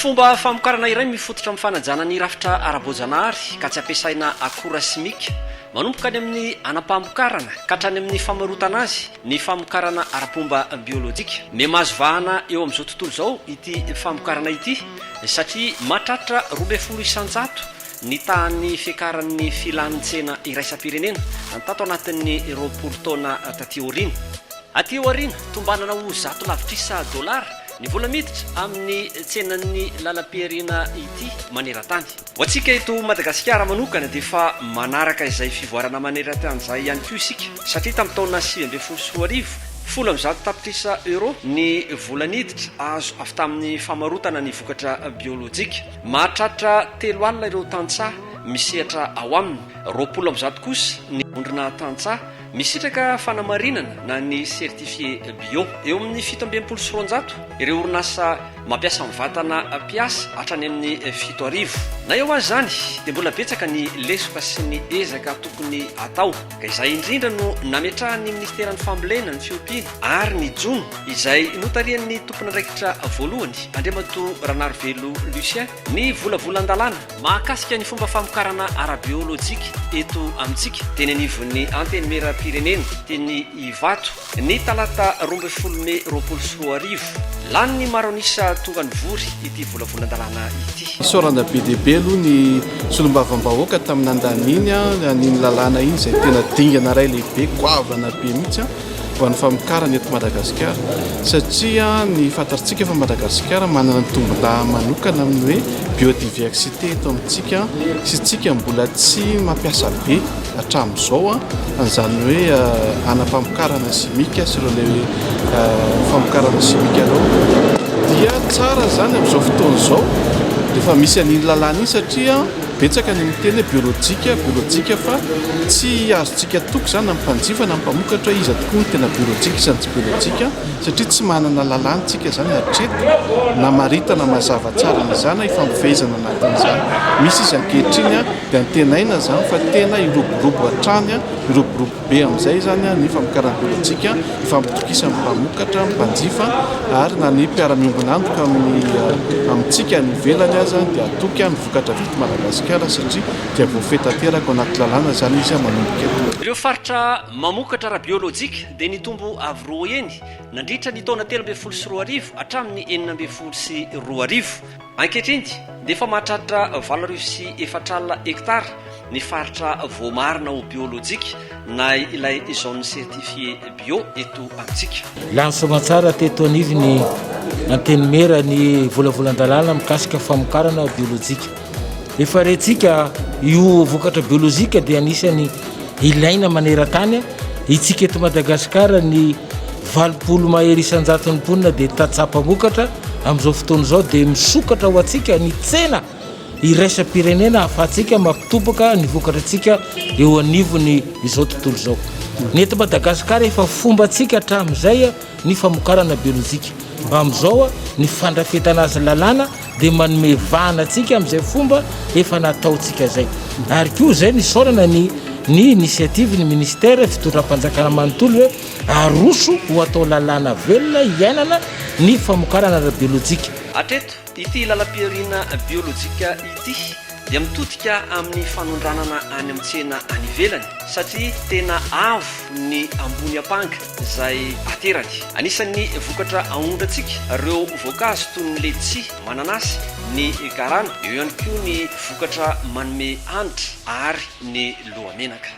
fomba famokarana iray mifototra amin'ny fanajana ny rafitra ara-boajanahary ka tsy ampiasaina akora simika manomboka any amin'ny anam-pamokarana ka hatrany amin'ny famarotana azy ny famokarana ara-pomba biolojika. Memahazo vahana eo amin'izao tontolo izao ity famokarana ity satria mahatratra 12 isanjato ny tahan'ny fiakaran'ny filanin-tsena iraisam-pirenena tato anatin'ny 20 taona taty aoriana. Aty aoriana tombanana ho zato lavitrisa dolara ny vola miditra amin'ny tsenan'ny lalam-piarina ity maneran-tany. Ho antsika eto Madagasikara manokana dia efa manaraka izay fivoarana maneran-tany izay ihany koa isika satria tamin'ny taona 2014 17 tapitrisa euro ny vola niditra azo avy tamin'ny famarotana ny vokatra biolojika. Mahatratra 3 alina ireo tantsaha misehatra ao aminy, 20 kosa ny ondrina tantsaha misitraka fanamarinana na ny certifié bio. Eo amin'ny 17 ireo orinasa mampiasa mivatana piasa hatrany amin'ny 7,000. Na eo azy zany dia mbola betsaka ny lesoka sy ny ezaka tokony atao ka izay indrindra no nametrahan'ny ministeran'ny fambolena ny fiompiana ary ny jono izay notarian'ny tompon'andraikitra voalohany Andriamatoa Ranarivelo Lucien ny volavolan-dalàna mahakasika ny fomba famokarana ara-biolojika eto amintsika teny anivon'ny anteny mera-pirenena teny Ivato ny talata 12 Mei 2020 lany maro anisa tonga ny vory ity volavolan-dalàna ity. Sorana be dehibe aloha ny solombavambahoaka tamin'ny andaniny an'iny lalàna iny izay tena dingana ray lehibe goavana be mihitsy ho an'ny famokarana eto Madagasikara satria ny fantatritsika fa Madagasikara manana ny tombon-dahy manokana amin'ny hoe biodiversité eto amintsika sy tsika mbola tsy mampiasa be hatramin'izao an'izany hoe anam-pamokarana simika sy ireo le famokarana simika ireo dia tsara zany amin'izao fotoana izao rehefa misy an'iny lalàna iny satria betsaka ny miteny biolojika fa tsy azontsika toko zany amin'ny mpanjifa na mpamokatra iza tokoa ny tena biolojika izany tsy biolojika satria tsy manana lalàntsika zany hatreto na maritana mazava tsara n'izany ifampifehezana anatin'izany. Misy izy ankehitriny dia antenaina zany fa tena iroborobo hatrany iroborobo be amin'izay zany ny famokarana biolojika ifampitokisa amin'ny mpamokatra mpanjifa ary na ny mpiara-miombona andoka amintsika ny velany azy dia atoky ny vokatra vita Madagasikara satria dia voafetanteraka anaty lalàna zany izy manomboka eto. Ireo faritra mamokatra ara-biolojika dia nitombo avy roa eny nandritra ny taona 13 hatramin'ny 14 ankehitriny dia efa mahatratra 404 hektara ny faritra voamarina ho biolojika na ilay zone certifié bio eto amintsika. Lansoma tsara teto anivy ny anteny mera ny volavolan-dalàna mikasika famokarana biolojika. Efa retsika io vokatra biolojika dia anisany ilaina maneran-tany itsika eto Madagasikara ny 20 mahery isanjaton'ny mponina dia tatsapamokatra amin'izao fotoana izao dia misokatra ho antsika ny tsena iraisam-pirenena ahafahantsika mampitoboka ny vokatra antsika eo anivony izao tontolo izao. Ny eto Madagasikara efa fomba antsika hatramin'izay ny famokarana biolojika. Amin'izao ny fandrafetana azy lalàna dia manome vahana antsika amin'izay fomba efa nataontsika izay. Ary koa izay ny saorana ny inisiativy ny ministera fitondram-panjakana manontolo hoe aroso ho atao lalàna velona iainana ny famokarana ara-biolojika. Hatreto ity lalam-piarina biolojika ity dia mitodika amin'ny fanondranana any amin'ny tsena any ivelany satria tena avo ny ambony ampanga izay aterany. Anisan'ny vokatra ahondrantsika ireo voankazo toy ny letsia, mananasy, ny garana, eo ihany koa ny vokatra manome hanitra ary ny loha menaka.